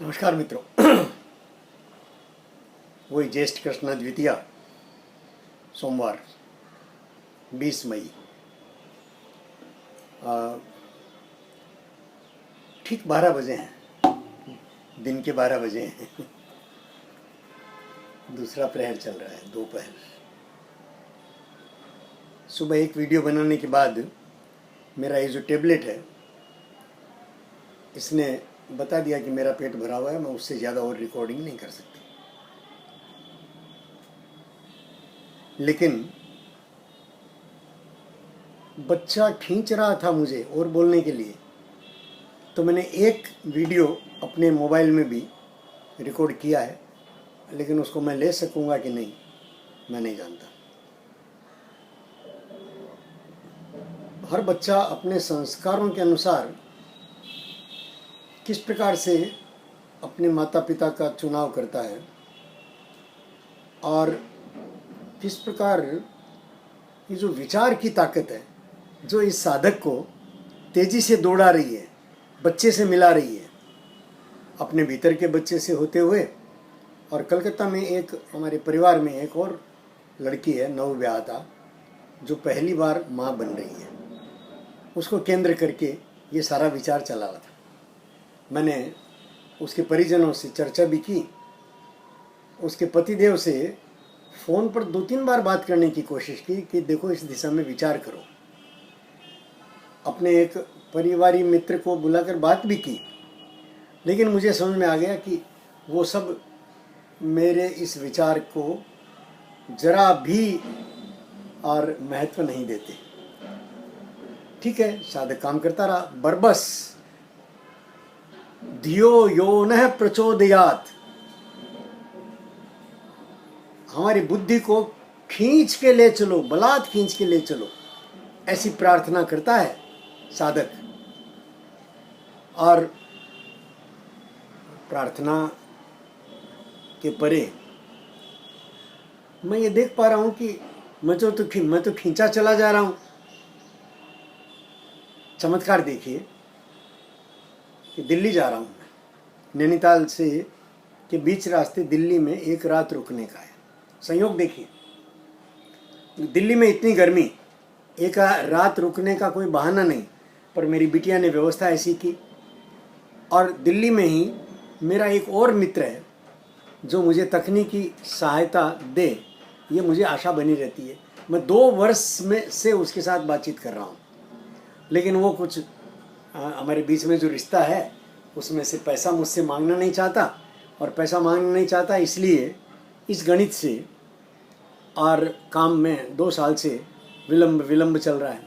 नमस्कार मित्रों। वही ज्येष्ठ कृष्ण द्वितीया सोमवार 20 मई ठीक 12 बजे हैं, दिन के 12 बजे हैं। दूसरा प्रहर चल रहा है, दोपहर। सुबह एक वीडियो बनाने के बाद मेरा ये जो टेबलेट है इसने बता दिया कि मेरा पेट भरा हुआ है, मैं उससे ज़्यादा और रिकॉर्डिंग नहीं कर सकती। लेकिन बच्चा खींच रहा था मुझे और बोलने के लिए, तो मैंने एक वीडियो अपने मोबाइल में भी रिकॉर्ड किया है, लेकिन उसको मैं ले सकूंगा कि नहीं मैं नहीं जानता। हर बच्चा अपने संस्कारों के अनुसार किस प्रकार से अपने माता पिता का चुनाव करता है और किस प्रकार ये जो विचार की ताकत है जो इस साधक को तेजी से दौड़ा रही है, बच्चे से मिला रही है, अपने भीतर के बच्चे से होते हुए। और कलकत्ता में एक हमारे परिवार में एक और लड़की है, नवविवाहिता, जो पहली बार माँ बन रही है, उसको केंद्र करके ये सारा विचार चला रहा था। मैंने उसके परिजनों से चर्चा भी की, उसके पतिदेव से फ़ोन पर 2-3 बार बात करने की कोशिश की कि देखो इस दिशा में विचार करो। अपने एक परिवारी मित्र को बुलाकर बात भी की, लेकिन मुझे समझ में आ गया कि वो सब मेरे इस विचार को जरा भी और महत्व नहीं देते। ठीक है, साधक काम करता रहा। बरबस धियो यो न प्रचोदयात, हमारी बुद्धि को खींच के ले चलो, बलात् खींच के ले चलो, ऐसी प्रार्थना करता है साधक। और प्रार्थना के परे मैं ये देख पा रहा हूं कि मैं तो खींचा चला जा रहा हूं। चमत्कार देखिए कि दिल्ली जा रहा हूं मैं, नैनीताल से के बीच रास्ते दिल्ली में एक रात रुकने का है। संयोग देखिए, दिल्ली में इतनी गर्मी, एक रात रुकने का कोई बहाना नहीं, पर मेरी बिटिया ने व्यवस्था ऐसी की। और दिल्ली में ही मेरा एक और मित्र है जो मुझे तकनीकी सहायता दे, ये मुझे आशा बनी रहती है। मैं 2 वर्ष में से उसके साथ बातचीत कर रहा हूँ, लेकिन वो कुछ हमारे बीच में जो रिश्ता है उसमें से पैसा मुझसे मांगना नहीं चाहता, और पैसा मांगना नहीं चाहता इसलिए इस गणित से और काम में 2 साल से विलंब चल रहा है।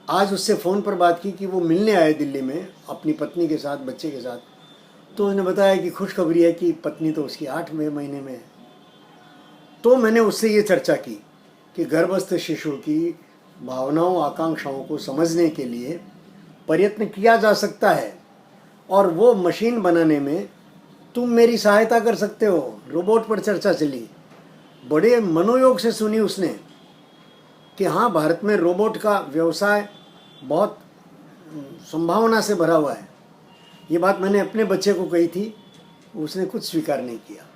आज उससे फ़ोन पर बात की कि वो मिलने आए दिल्ली में अपनी पत्नी के साथ, बच्चे के साथ। तो उसने बताया कि खुशखबरी है कि पत्नी तो उसकी 8वें महीने में है। तो मैंने उससे ये चर्चा की कि गर्भस्थ शिशु की भावनाओं, आकांक्षाओं को समझने के लिए प्रयत्न किया जा सकता है, और वो मशीन बनाने में तुम मेरी सहायता कर सकते हो। रोबोट पर चर्चा चली, बड़े मनोयोग से सुनी उसने कि हाँ, भारत में रोबोट का व्यवसाय बहुत संभावना से भरा हुआ है। ये बात मैंने अपने बच्चे को कही थी, उसने कुछ स्वीकार नहीं किया।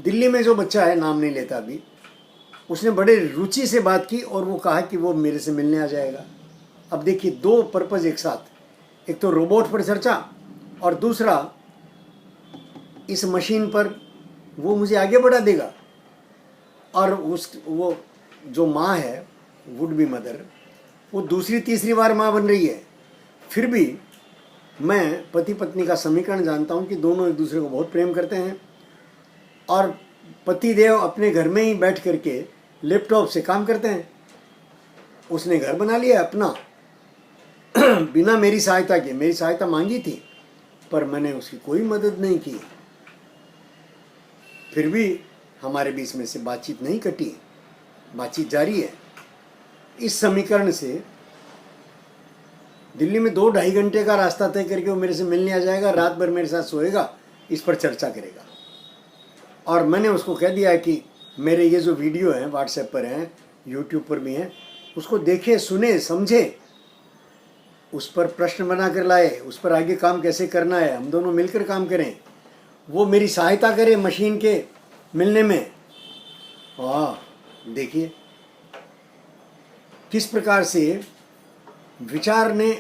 दिल्ली में जो बच्चा है, नाम नहीं लेता अभी, उसने बड़े रुचि से बात की और वो कहा कि वो मेरे से मिलने आ जाएगा। अब देखिए, 2 पर्पज़ एक साथ, एक तो रोबोट पर चर्चा और दूसरा इस मशीन पर वो मुझे आगे बढ़ा देगा। और वो जो माँ है, वुड बी मदर, वो दूसरी तीसरी बार माँ बन रही है। फिर भी मैं पति पत्नी का समीकरण जानता हूँ कि दोनों एक दूसरे को बहुत प्रेम करते हैं, और पति देव अपने घर में ही बैठ करके लैपटॉप से काम करते हैं। उसने घर बना लिया अपना बिना मेरी सहायता के। मेरी सहायता मांगी थी पर मैंने उसकी कोई मदद नहीं की। फिर भी हमारे बीच में से बातचीत नहीं कटी, बातचीत जारी है। इस समीकरण से दिल्ली में 2-2.5 घंटे का रास्ता तय करके वो मेरे से मिलने आ जाएगा, रात भर मेरे साथ सोएगा, इस पर चर्चा करेगा। और मैंने उसको कह दिया है कि मेरे ये जो वीडियो हैं व्हाट्सएप पर हैं, यूट्यूब पर भी हैं, उसको देखे, सुने, समझे। उस पर प्रश्न बना कर लाए, उस पर आगे काम कैसे करना है, हम दोनों मिलकर काम करें, वो मेरी सहायता करे मशीन के मिलने में। देखिए किस प्रकार से विचार ने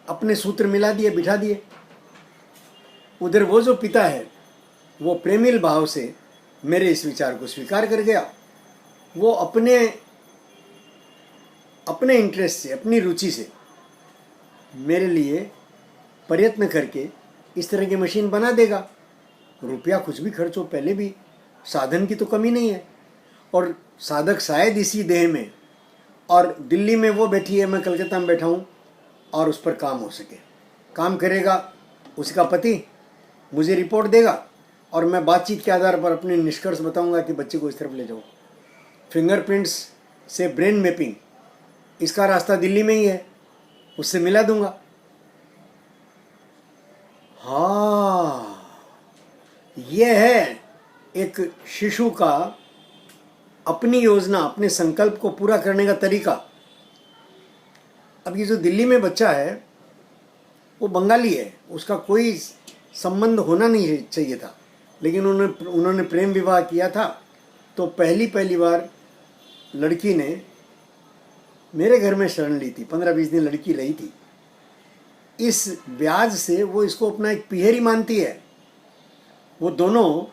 अपने सूत्र मिला दिए, बिठा दिए। उधर वो जो पिता है वो प्रेमिल भाव से मेरे इस विचार को स्वीकार कर गया। वो अपने इंटरेस्ट से, अपनी रुचि से मेरे लिए प्रयत्न करके इस तरह की मशीन बना देगा। रुपया कुछ भी खर्च हो, पहले भी साधन की तो कमी नहीं है, और साधक शायद इसी देह में, और दिल्ली में वो बैठी है, मैं कलकत्ता में बैठा हूँ, और उस पर काम हो सके। काम करेगा उसका पति, मुझे रिपोर्ट देगा, और मैं बातचीत के आधार पर अपने निष्कर्ष बताऊंगा कि बच्चे को इस तरफ ले जाओ। फिंगरप्रिंट्स से ब्रेन मैपिंग, इसका रास्ता दिल्ली में ही है, उससे मिला दूंगा। हाँ, यह है एक शिशु का अपनी योजना, अपने संकल्प को पूरा करने का तरीका। अब ये जो दिल्ली में बच्चा है वो बंगाली है, उसका कोई संबंध होना नहीं चाहिए था, लेकिन उन्होंने प्रेम विवाह किया था। तो पहली बार लड़की ने मेरे घर में शरण ली थी, 15-20 दिन लड़की रही थी। इस ब्याज से वो इसको अपना एक पिहेरी मानती है। वो दोनों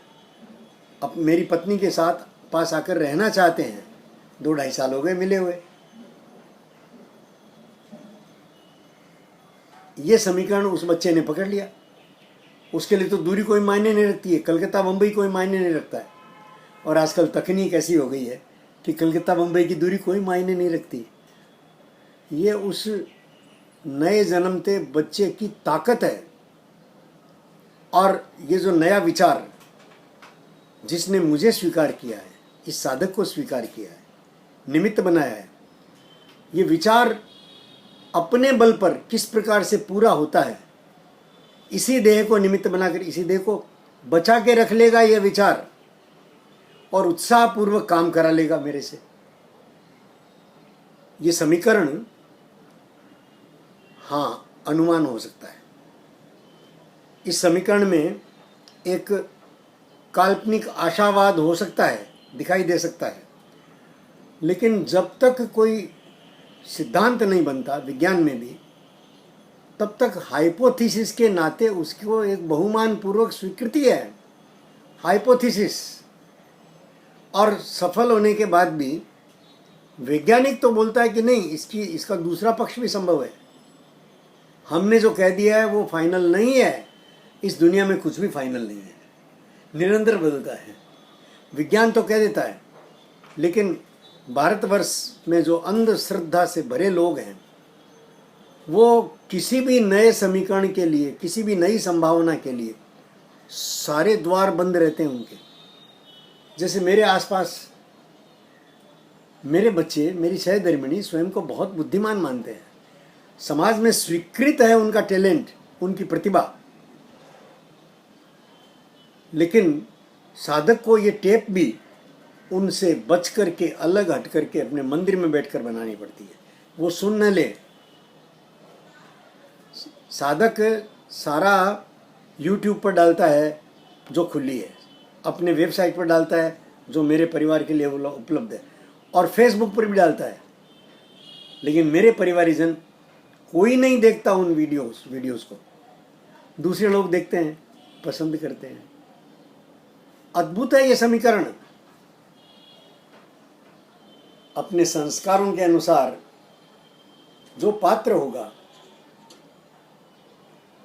अब मेरी पत्नी के साथ पास आकर रहना चाहते हैं। 2-2.5 साल हो गए मिले हुए। ये समीकरण उस बच्चे ने पकड़ लिया। उसके लिए तो दूरी कोई मायने नहीं रखती है, कलकत्ता बम्बई कोई मायने नहीं रखता है। और आजकल तकनीक ऐसी हो गई है कि कलकत्ता बम्बई की दूरी कोई मायने नहीं रखती। ये उस नए जन्मते बच्चे की ताकत है। और ये जो नया विचार जिसने मुझे स्वीकार किया है, इस साधक को स्वीकार किया है, निमित्त बनाया है, ये विचार अपने बल पर किस प्रकार से पूरा होता है, इसी देह को निमित्त बनाकर इसी देह को बचा के रख लेगा यह विचार, और उत्साहपूर्वक काम करा लेगा मेरे से। ये समीकरण हाँ अनुमान हो सकता है। इस समीकरण में एक काल्पनिक आशावाद हो सकता है, दिखाई दे सकता है, लेकिन जब तक कोई सिद्धांत नहीं बनता विज्ञान में भी, तब तक हाइपोथेसिस के नाते उसको एक बहुमान पूर्वक स्वीकृति है। हाइपोथेसिस, और सफल होने के बाद भी वैज्ञानिक तो बोलता है कि नहीं, इसका दूसरा पक्ष भी संभव है। हमने जो कह दिया है वो फाइनल नहीं है। इस दुनिया में कुछ भी फाइनल नहीं है, निरंतर बदलता है। विज्ञान तो कह देता है, लेकिन भारतवर्ष में जो अंधश्रद्धा से भरे लोग हैं, वो किसी भी नए समीकरण के लिए, किसी भी नई संभावना के लिए सारे द्वार बंद रहते हैं उनके। जैसे मेरे आसपास मेरे बच्चे, मेरी सहधर्मिणी स्वयं को बहुत बुद्धिमान मानते हैं। समाज में स्वीकृत है उनका टैलेंट, उनकी प्रतिभा, लेकिन साधक को ये टेप भी उनसे बच करके, अलग हट करके अपने मंदिर में बैठकर बनानी पड़ती है। वो सुन न ले। साधक सारा YouTube पर डालता है जो खुली है, अपने वेबसाइट पर डालता है जो मेरे परिवार के लिए उपलब्ध है, और फेसबुक पर भी डालता है, लेकिन मेरे परिवारीजन कोई नहीं देखता उन वीडियोस को। दूसरे लोग देखते हैं, पसंद करते हैं। अद्भुत है ये समीकरण। अपने संस्कारों के अनुसार जो पात्र होगा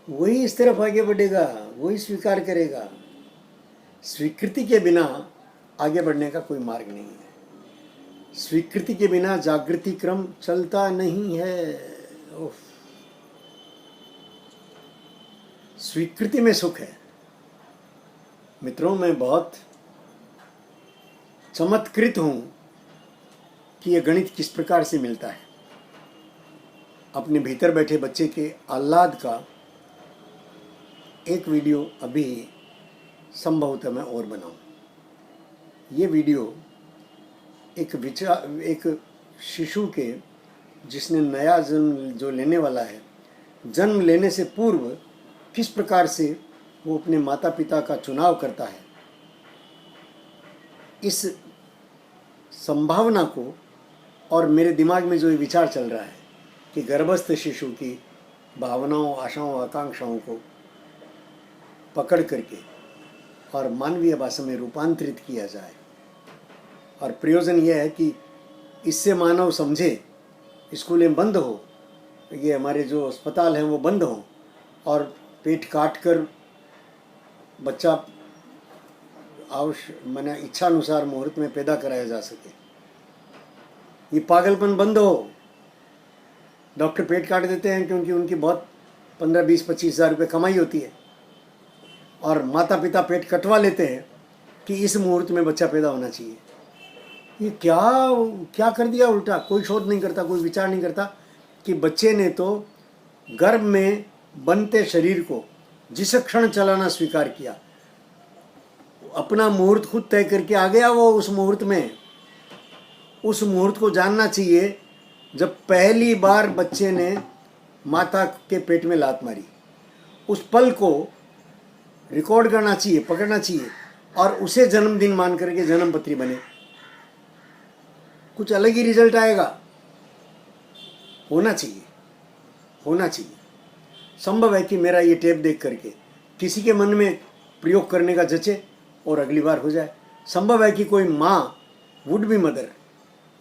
वही इस तरफ आगे बढ़ेगा, वही स्वीकार करेगा। स्वीकृति के बिना आगे बढ़ने का कोई मार्ग नहीं है। स्वीकृति के बिना जागृति क्रम चलता नहीं है। स्वीकृति में सुख है। मित्रों, मैं बहुत चमत्कृत हूं कि यह गणित किस प्रकार से मिलता है। अपने भीतर बैठे बच्चे के आह्लाद का एक वीडियो अभी संभवतः मैं और बनाऊं। ये वीडियो एक शिशु के, जिसने नया जन्म जो लेने वाला है, जन्म लेने से पूर्व किस प्रकार से वो अपने माता पिता का चुनाव करता है, इस संभावना को और मेरे दिमाग में जो ये विचार चल रहा है कि गर्भस्थ शिशु की भावनाओं, आशाओं, आकांक्षाओं को पकड़ करके और मानवीय भाषा में रूपांतरित किया जाए, और प्रयोजन यह है कि इससे मानव समझे, स्कूलें बंद हो, ये हमारे जो अस्पताल हैं वो बंद हों, और पेट काट कर बच्चा मैंने इच्छानुसार मुहूर्त में पैदा कराया जा सके। ये पागलपन बंद हो। डॉक्टर पेट काट देते हैं क्योंकि उनकी बहुत 15, 20, 25 हज़ार रुपये कमाई होती है, और माता पिता पेट कटवा लेते हैं कि इस मुहूर्त में बच्चा पैदा होना चाहिए। ये क्या क्या कर दिया उल्टा। कोई शोध नहीं करता, कोई विचार नहीं करता कि बच्चे ने तो गर्भ में बनते शरीर को जिस क्षण चलाना स्वीकार किया, अपना मुहूर्त खुद तय करके आ गया वो उस मुहूर्त में। उस मुहूर्त को जानना चाहिए जब पहली बार बच्चे ने माता के पेट में लात मारी। उस पल को रिकॉर्ड करना चाहिए, पकड़ना चाहिए, और उसे जन्मदिन मान करके जन्मपत्री बने। कुछ अलग ही रिजल्ट आएगा। होना चाहिए, होना चाहिए। संभव है कि मेरा ये टेप देख करके किसी के मन में प्रयोग करने का जचे और अगली बार हो जाए। संभव है कि कोई माँ, वुड बी मदर,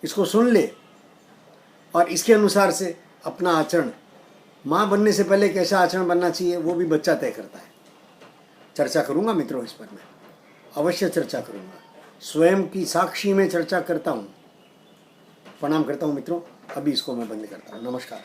इसको सुन ले और इसके अनुसार से अपना आचरण, माँ बनने से पहले कैसा आचरण बनना चाहिए वो भी बच्चा तय करता है। चर्चा करूँगा मित्रों, इस पर मैं अवश्य चर्चा करूँगा। स्वयं की साक्षी में चर्चा करता हूँ। प्रणाम करता हूँ मित्रों। अभी इसको मैं बंद करता हूँ। नमस्कार।